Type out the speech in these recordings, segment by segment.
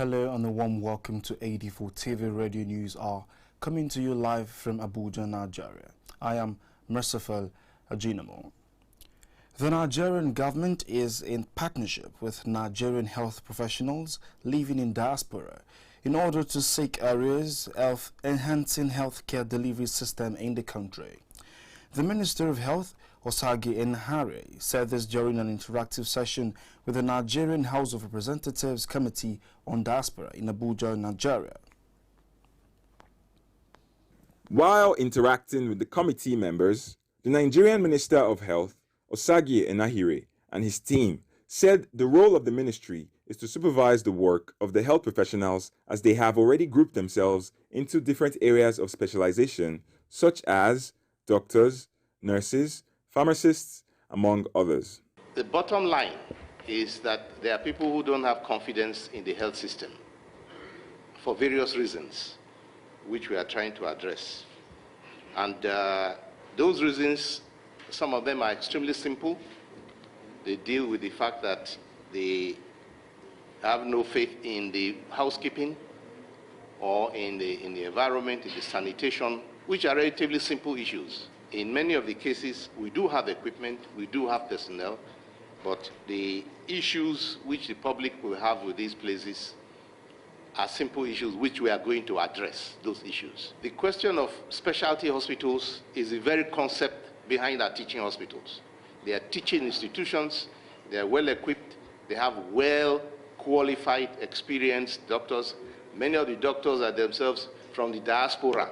Hello and a warm welcome to AD4 TVRadio News Hour, coming to you live from Abuja, Nigeria. I am Merciful Ajinamo. The Nigerian government is in partnership with Nigerian health professionals living in diaspora in order to seek areas of enhancing healthcare delivery system in the country. The Minister of Health, Osagi Enhare, said this during an interactive session with the Nigerian House of Representatives Committee on Diaspora in Abuja, Nigeria. While interacting with the committee members, the Nigerian Minister of Health, Osagi Enahire, and his team said the role of the ministry is to supervise the work of the health professionals as they have already grouped themselves into different areas of specialization, such as doctors, nurses, pharmacists, among others. The bottom line is that there are people who don't have confidence in the health system for various reasons, which we are trying to address. And those reasons, some of them are extremely simple. They deal with the fact that they have no faith in the housekeeping or in the environment, in the sanitation, which are relatively simple issues. In many of the cases, we do have equipment, we do have personnel, but the issues which the public will have with these places are simple issues which we are going to address, those issues. The question of specialty hospitals is the very concept behind our teaching hospitals. They are teaching institutions, they are well equipped, they have well qualified, experienced doctors. Many of the doctors are themselves from the diaspora,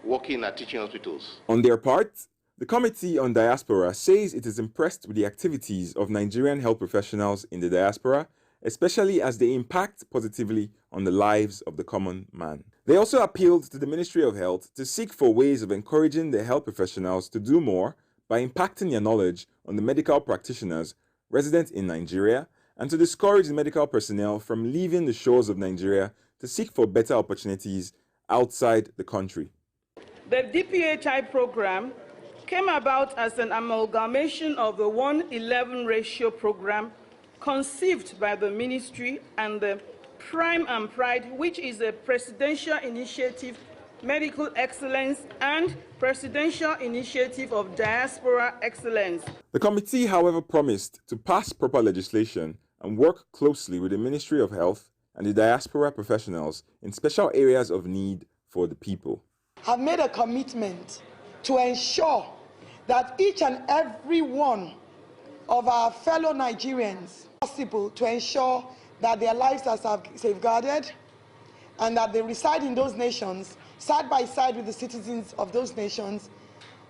working at teaching hospitals. On their part, the Committee on Diaspora says it is impressed with the activities of Nigerian health professionals in the diaspora, especially as they impact positively on the lives of the common man. They also appealed to the Ministry of Health to seek for ways of encouraging the health professionals to do more by impacting their knowledge on the medical practitioners resident in Nigeria and to discourage the medical personnel from leaving the shores of Nigeria to seek for better opportunities outside the country. The DPHI program came about as an amalgamation of the 1:11 ratio program conceived by the ministry and the Prime and Pride, which is a presidential initiative, medical excellence, and presidential initiative of diaspora excellence. The committee, however, promised to pass proper legislation and work closely with the Ministry of Health and the diaspora professionals in special areas of need for the people. Have made a commitment to ensure that each and every one of our fellow Nigerians possible to ensure that their lives are safeguarded and that they reside in those nations side by side with the citizens of those nations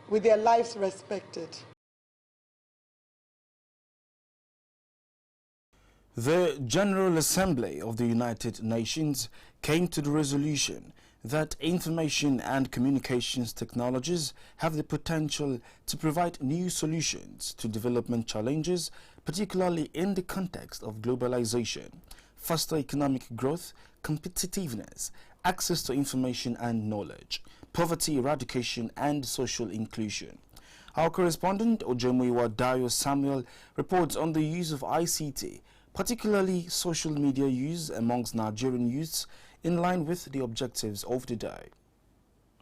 with their lives respected. The General Assembly of the United Nations came to the resolution that information and communications technologies have the potential to provide new solutions to development challenges, particularly in the context of globalization, faster economic growth, competitiveness, access to information and knowledge, poverty eradication, and social inclusion. Our correspondent, Ojemuyiwa Dayo Samuel, reports on the use of ICT, particularly social media use amongst Nigerian youths, in line with the objectives of the day.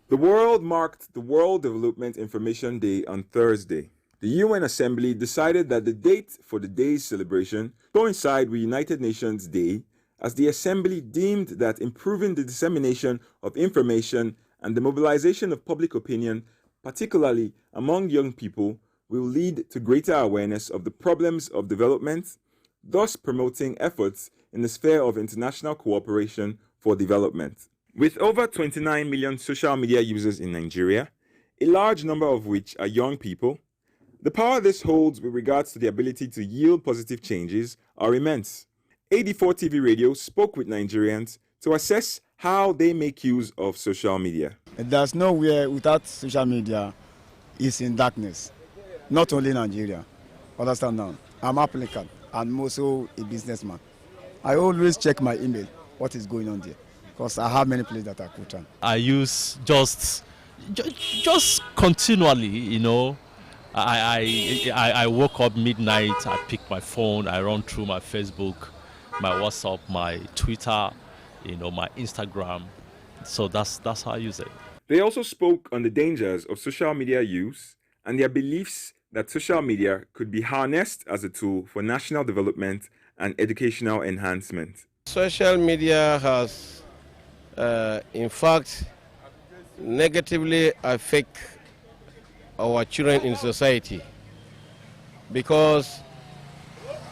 The world marked the World Development Information Day on Thursday. The UN Assembly decided that the date for the day's celebration coincide with United Nations Day, as the Assembly deemed that improving the dissemination of information and the mobilization of public opinion, particularly among young people, will lead to greater awareness of the problems of development, thus promoting efforts in the sphere of international cooperation for development. With over 29 million social media users in Nigeria, a large number of which are young people, the power this holds with regards to the ability to yield positive changes are immense. AD4 TVRadio spoke with Nigerians to assess how they make use of social media. There's nowhere without social media is in darkness. Not only Nigeria. Understand now? I'm an applicant. I'm also a businessman. I always check my email, what is going on there, because I have many places that I put on. I use just continually, you know. I woke up midnight, I pick my phone, I run through my Facebook, my WhatsApp, my Twitter, my Instagram. So that's how I use it. They also spoke on the dangers of social media use and their beliefs that social media could be harnessed as a tool for national development and educational enhancement. Social media has, in fact, negatively affect our children in society, because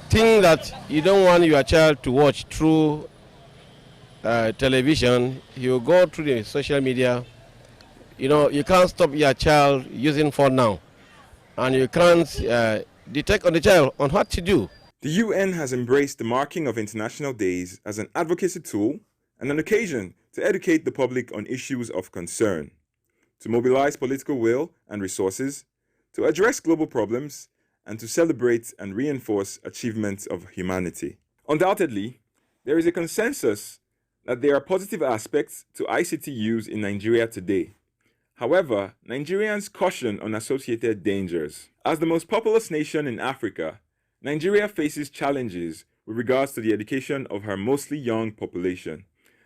things that you don't want your child to watch through television, you go through the social media. You can't stop your child using phone now, and you can't detect on the child on what to do. The UN has embraced the marking of international days as an advocacy tool and an occasion to educate the public on issues of concern, to mobilize political will and resources, to address global problems, and to celebrate and reinforce achievements of humanity. Undoubtedly, there is a consensus that there are positive aspects to ICT use in Nigeria today. However, Nigerians caution on associated dangers. As the most populous nation in Africa, Nigeria faces challenges with regards to the education of her mostly young population,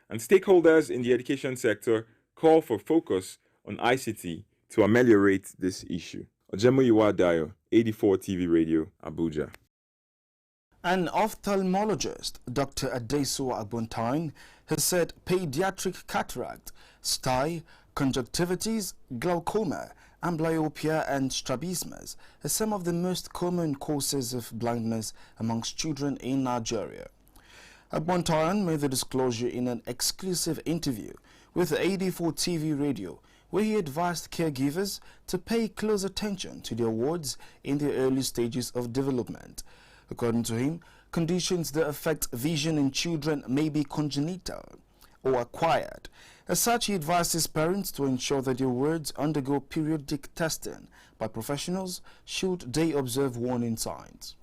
and stakeholders in the education sector call for focus on ICT to ameliorate this issue. Ojemuyiwa Dayo, AD4 TVRadio, Abuja. An ophthalmologist, Dr. Adeso Agbontain, has said pediatric cataract, stye, conjunctivitis, glaucoma, amblyopia and strabismus are some of the most common causes of blindness amongst children in Nigeria. Agbontain made the disclosure in an exclusive interview with AD4 TVRadio, where he advised caregivers to pay close attention to their wards in the early stages of development. According to him, conditions that affect vision in children may be congenital or acquired. As such, he advises parents to ensure that their wards undergo periodic testing by professionals should they observe warning signs.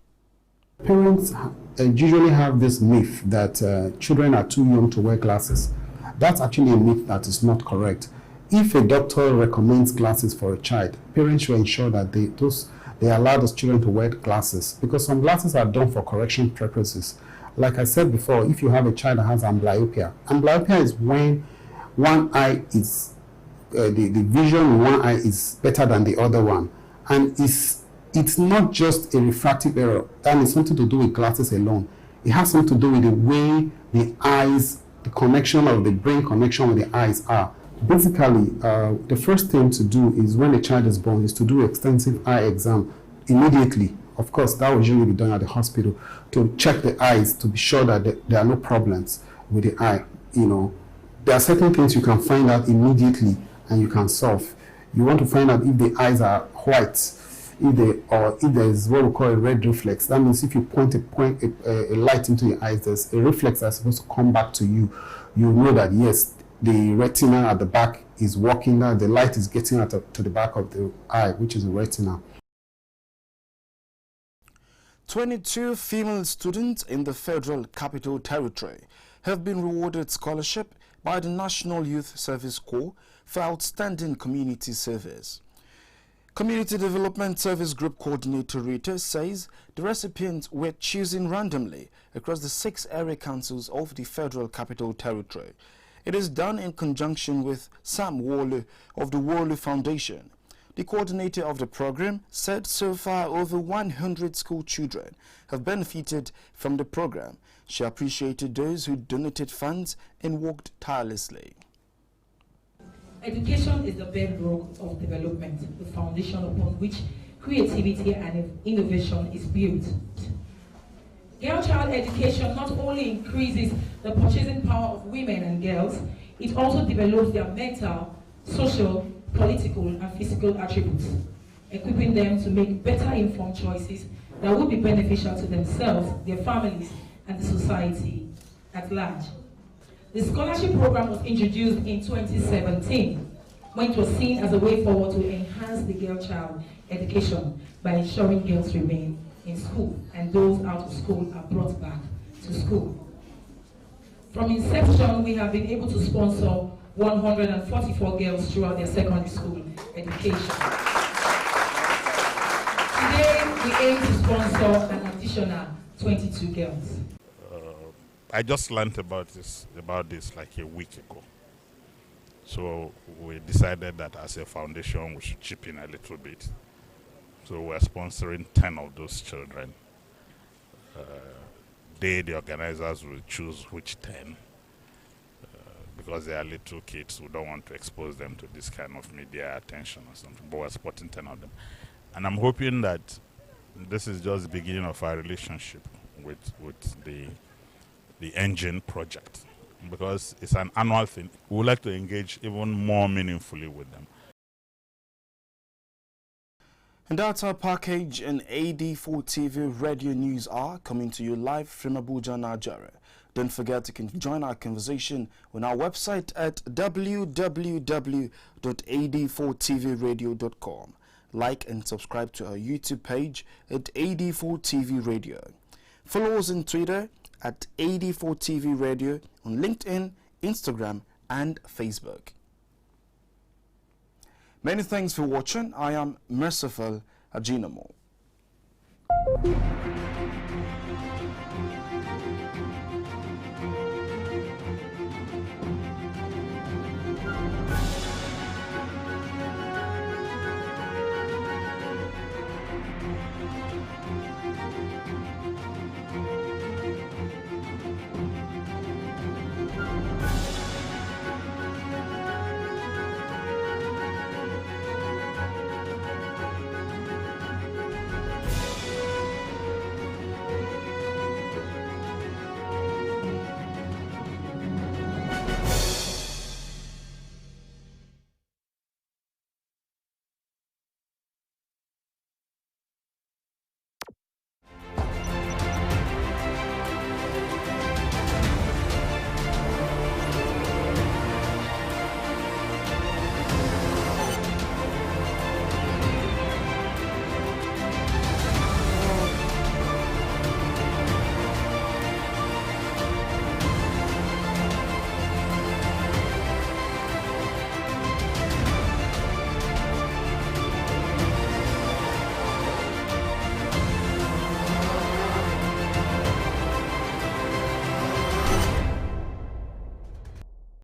Parents usually have this myth that children are too young to wear glasses. That's actually a myth that is not correct. If a doctor recommends glasses for a child, parents should ensure that they allow those children to wear glasses, because some glasses are done for correction purposes. Like I said before, if you have a child that has amblyopia is when one eye is, the vision in one eye is better than the other one. And it's not just a refractive error. That is something to do with glasses alone. It has something to do with the way the eyes, the connection of the brain connection with the eyes are. Basically, the first thing to do is when a child is born is to do extensive eye exam immediately. Of course, that will usually be done at the hospital to check the eyes to be sure that there are no problems with the eye. There are certain things you can find out immediately and you can solve. You want to find out if the eyes are white, if there is what we call a red reflex. That means if you point a light into your eyes, there's a reflex that's supposed to come back to you. You know that yes, the retina at the back is working now. The light is getting to the back of the eye, which is the retina. 22 female students in the Federal Capital Territory have been rewarded scholarship by the National Youth Service Corps for outstanding community service. Community Development Service Group Coordinator Rita says the recipients were chosen randomly across the 6 area councils of the Federal Capital Territory. It is done in conjunction with Sam Wole of the Wole Foundation. The coordinator of the program said so far over 100 school children have benefited from the program. She appreciated those who donated funds and worked tirelessly. Education is the bedrock of development, the foundation upon which creativity and innovation is built. Girl child education not only increases the purchasing power of women and girls, it also develops their mental, social, political, and physical attributes, equipping them to make better informed choices that will be beneficial to themselves, their families, and the society at large. The scholarship program was introduced in 2017 when it was seen as a way forward to enhance the girl child education by ensuring girls remain in school and those out of school are brought back to school. From inception, we have been able to sponsor 144 girls throughout their secondary school education. Today, we aim to sponsor an additional 22 girls. I just learned about this like a week ago. So we decided that as a foundation we should chip in a little bit. So we're sponsoring 10 of those children. The organizers, will choose which 10 because they are little kids. We don't want to expose them to this kind of media attention or something, but we're supporting 10 of them. And I'm hoping that this is just the beginning of our relationship with the Engine project, because it's an annual thing. We would like to engage even more meaningfully with them. And that's our package, and AD4 TV Radio News are coming to you live from Abuja, Nigeria. Don't forget you can join our conversation on our website at www.ad4tvradio.com. Like and subscribe to our YouTube page at AD4 TV Radio. Follow us on Twitter at AD4 TV Radio, on LinkedIn, Instagram, and Facebook. Many thanks for watching. I am Merciful Ajinamo.